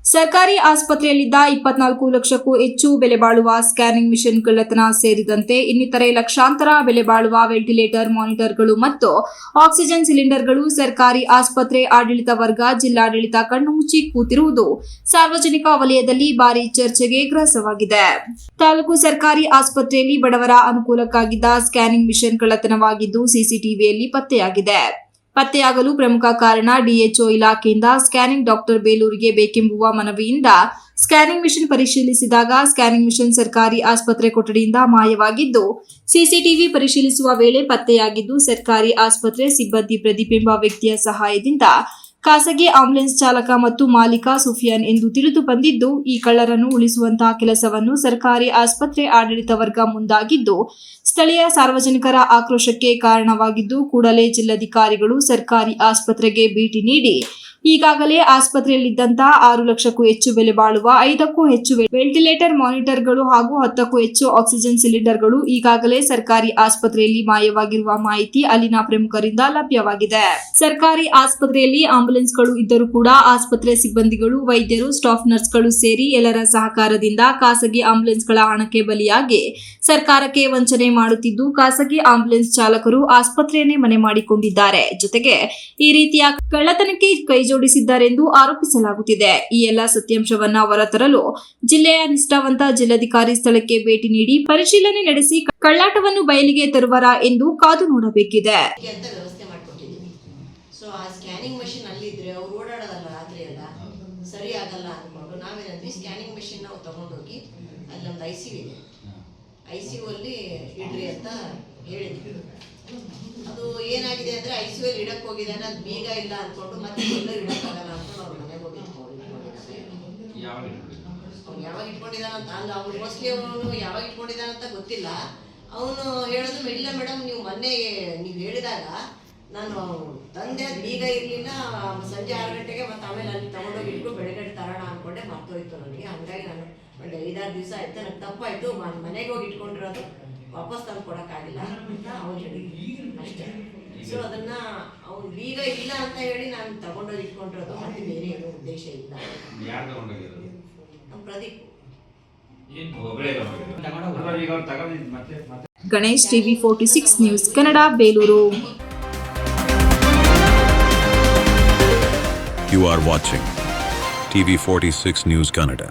ಸರ್ಕಾರಿ ಆಸ್ಪತ್ರೆಯಲ್ಲಿದ್ದ 24 ಲಕ್ಷಕ್ಕೂ ಹೆಚ್ಚು ಬೆಲೆ ಬಾಳುವ ಸ್ಕ್ಯಾನಿಂಗ್ ಮಿಷನ್ ಕಳ್ಳತನ ಸೇರಿದಂತೆ ಇನ್ನಿತರೆ ಲಕ್ಷಾಂತರ ಬೆಲೆ ಬಾಳುವ ವೆಂಟಿಲೇಟರ್, ಮಾನಿಟರ್ಗಳು ಮತ್ತು ಆಕ್ಸಿಜನ್ ಸಿಲಿಂಡರ್ಗಳು ಸರ್ಕಾರಿ ಆಸ್ಪತ್ರೆ ಆಡಳಿತ ವರ್ಗ, ಜಿಲ್ಲಾಡಳಿತ ಕಣ್ಣು ಮುಚ್ಚಿ ಕೂತಿರುವುದು ಸಾರ್ವಜನಿಕ ವಲಯದಲ್ಲಿ ಭಾರಿ ಚರ್ಚೆಗೆ ಗ್ರಾಸವಾಗಿದೆ. ತಾಲೂಕು ಸರ್ಕಾರಿ ಆಸ್ಪತ್ರೆಯಲ್ಲಿ ಬಡವರ ಅನುಕೂಲಕ್ಕಾಗಿದ್ದ ಸ್ಕ್ಯಾನಿಂಗ್ ಮಿಷನ್ ಕಳ್ಳತನವಾಗಿದ್ದು ಸಿಸಿಟಿವಿಯಲ್ಲಿ ಪತ್ತೆಯಾಗಿದೆ. ಪತ್ತೆಯಾಗಲು ಪ್ರಮುಖ ಕಾರಣ ಡಿಎಚ್ಒ ಇಲಾಖೆಯಿಂದ ಸ್ಕ್ಯಾನಿಂಗ್ ಡಾಕ್ಟರ್ ಬೇಲೂರಿಗೆ ಬೇಕೆಂಬುವ ಮನವಿಯಿಂದ ಸ್ಕ್ಯಾನಿಂಗ್ ಮಿಷನ್ ಪರಿಶೀಲಿಸಿದಾಗ ಸ್ಕ್ಯಾನಿಂಗ್ ಮಿಷನ್ ಸರ್ಕಾರಿ ಆಸ್ಪತ್ರೆ ಕೊಠಡಿಯಿಂದ ಮಾಯವಾಗಿದ್ದು ಸಿಸಿಟಿವಿ ಪರಿಶೀಲಿಸುವ ವೇಳೆ ಪತ್ತೆಯಾಗಿದ್ದು ಸರ್ಕಾರಿ ಆಸ್ಪತ್ರೆ ಸಿಬ್ಬಂದಿ ಪ್ರದೀಪ್ ಎಂಬ ವ್ಯಕ್ತಿಯ ಸಹಾಯದಿಂದ ಖಾಸಗಿ ಆಂಬ್ಯುಲೆನ್ಸ್ ಚಾಲಕ ಮತ್ತು ಮಾಲೀಕ ಸುಫಿಯಾನ್ ಎಂದು ತಿಳಿದು ಬಂದಿದ್ದು ಈ ಕಳ್ಳರನ್ನು ಉಳಿಸುವಂತಹ ಕೆಲಸವನ್ನು ಸರ್ಕಾರಿ ಆಸ್ಪತ್ರೆ ಆಡಳಿತ ವರ್ಗ ಮುಂದಾಗಿದ್ದು ಸ್ಥಳೀಯ ಸಾರ್ವಜನಿಕರ ಆಕ್ರೋಶಕ್ಕೆ ಕಾರಣವಾಗಿದ್ದು ಕೂಡಲೇ ಜಿಲ್ಲಾಧಿಕಾರಿಗಳು ಸರ್ಕಾರಿ ಆಸ್ಪತ್ರೆಗೆ ಭೇಟಿ ನೀಡಿ ಈಗಾಗಲೇ ಆಸ್ಪತ್ರೆಯಲ್ಲಿದ್ದಂತಹ 6 ಲಕ್ಷಕ್ಕೂ ಹೆಚ್ಚು ಬೆಲೆ ಬಾಳುವ 5ಕ್ಕೂ ಹೆಚ್ಚು ವೆಂಟಿಲೇಟರ್, ಮಾನಿಟರ್ಗಳು ಹಾಗೂ 10ಕ್ಕೂ ಹೆಚ್ಚು ಆಕ್ಸಿಜನ್ ಸಿಲಿಂಡರ್ಗಳು ಈಗಾಗಲೇ ಸರ್ಕಾರಿ ಆಸ್ಪತ್ರೆಯಲ್ಲಿ ಮಾಯವಾಗಿರುವ ಮಾಹಿತಿ ಅಲ್ಲಿನ ಪ್ರಮುಖರಿಂದ ಲಭ್ಯವಾಗಿದೆ. ಸರ್ಕಾರಿ ಆಸ್ಪತ್ರೆಯಲ್ಲಿ ಆಂಬ್ಯುಲೆನ್ಸ್ಗಳು ಇದ್ದರೂ ಕೂಡ ಆಸ್ಪತ್ರೆ ಸಿಬ್ಬಂದಿಗಳು, ವೈದ್ಯರು, ಸ್ಟಾಫ್ ನರ್ಸ್ಗಳು ಸೇರಿ ಎಲ್ಲರ ಸಹಕಾರದಿಂದ ಖಾಸಗಿ ಆಂಬ್ಯುಲೆನ್ಸ್ಗಳ ಹಣಕ್ಕೆ ಬಲಿಯಾಗಿ ಸರ್ಕಾರಕ್ಕೆ ವಂಚನೆ ಮಾಡುತ್ತಿದ್ದು ಖಾಸಗಿ ಆಂಬ್ಯುಲೆನ್ಸ್ ಚಾಲಕರು ಆಸ್ಪತ್ರೆಯನ್ನೇ ಮನೆ ಮಾಡಿಕೊಂಡಿದ್ದಾರೆ. ಜೊತೆಗೆ ಈ ರೀತಿಯ ಕಳ್ಳತನಕ್ಕೆ ಕೈಜೋಡಿಸಿದ್ದಾರೆಂದು ಆರೋಪಿಸಲಾಗುತ್ತಿದೆ. ಈ ಎಲ್ಲ ಸತ್ಯಾಂಶವನ್ನ ಹೊರತರಲು ಜಿಲ್ಲೆಯ ನಿಷ್ಠಾವಂತ ಜಿಲ್ಲಾಧಿಕಾರಿ ಸ್ಥಳಕ್ಕೆ ಭೇಟಿ ನೀಡಿ ಪರಿಶೀಲನೆ ನಡೆಸಿ ಕಳ್ಳಾಟವನ್ನು ಬಯಲಿಗೆ ತರುವರಾ ಎಂದು ಕಾದು ನೋಡಬೇಕಿದೆ. ಸ್ಕ್ಯಾನಿಂಗ್ ಮಷಿನ್ ಅಲ್ಲಿದ್ರೆ ಅವ್ರು ಓಡಾಡೋದಲ್ಲ, ರಾತ್ರಿ ಎಲ್ಲ ಸರಿ ಆಗಲ್ಲ ಅಂದ್ಕೊಂಡು ನಾವೇನಂದ್ವಿ ಸ್ಕ್ಯಾನಿಂಗ್ ಮಷಿನ್ ನಾವು ತಗೊಂಡೋಗಿ ಅಲ್ಲಿ ಒಂದು ICU ಇದೆ, ICU ಅಲ್ಲಿ ಇಡ್ರಿ ಅಂತ ಹೇಳಿದ್ವಿ. ಅದು ಏನಾಗಿದೆ ಅಂದ್ರೆ ICU ಅಲ್ಲಿ ಇಡಕ್ ಹೋಗಿದ್ದಾನೆ, ಅದು ಬೀಗ ಇಲ್ಲ ಅನ್ಕೊಂಡು ಮತ್ತೆ ಎಲ್ಲರೂ ಇಡಕ್ಕಾಗಲ್ಲ ಅನ್ಕೊಂಡು ಅವ್ರ ಮನೆಗೆ ಹೋಗಿ ಅವ್ನು ಯಾವಾಗ ಇಟ್ಕೊಂಡಿದ್ದಾನಂತ ಅಲ್ಲ, ಅವ್ನು ಮೋಸ್ಟ್ಲಿ ಅವನು ಯಾವಾಗ ಇಟ್ಕೊಂಡಿದ್ದಾನಂತ ಗೊತ್ತಿಲ್ಲ. ಅವನು ಹೇಳಿದ್ರು ಇಲ್ಲ ಮೇಡಮ್, ನೀವು ಮೊನ್ನೆ ನೀವು ಹೇಳಿದಾಗ ನಾನು ತಂದೆ ಬೀಗ ಇರಲಿಲ್ಲ, ಸಂಜೆ 6 ಗಂಟೆಗೆ ಮತ್ತೆ ಆಮೇಲೆ ಅಲ್ಲಿ ತಗೊಂಡೋಗಿ ಇಟ್ಕೊಂಡು ಬೆಳಗ್ಗೆ ತರೋಣ ಅಂದ್ಕೊಂಡೆ ಮರ್ತೋಯ್ತು ನನಗೆ. ಹಂಗಾಗಿ ನಾನು ಒಂದು 5-6 ದಿವಸ ಆಯ್ತು, ನನಗೆ ತಪ್ಪಾಯ್ತು, ಮನೆಗೆ ಹೋಗಿ ಇಟ್ಕೊಂಡಿರೋದು ವಾಪಸ್ ತಂದು ಕೊಡೋಕ್ಕಾಗಿಲ್ಲ ಅಂತ ಅವ್ನು ಹೇಳಿದ್ವಿ ಅಷ್ಟೇ. ಸೊ ಅದನ್ನ ಅವ್ನು ಬೀಗ ಇಲ್ಲ ಅಂತ ಹೇಳಿ ನಾನು ತಗೊಂಡೋಗಿ ಇಟ್ಕೊಂಡಿರೋದು, ಮತ್ತೆ ಬೇರೆ ಏನೋ ಉದ್ದೇಶ ಇಲ್ಲ. ನಮ್ಮ Pradeep. Ganesh, TV 46 news Kannada, Belur. You are watching TV 46 News Kannada.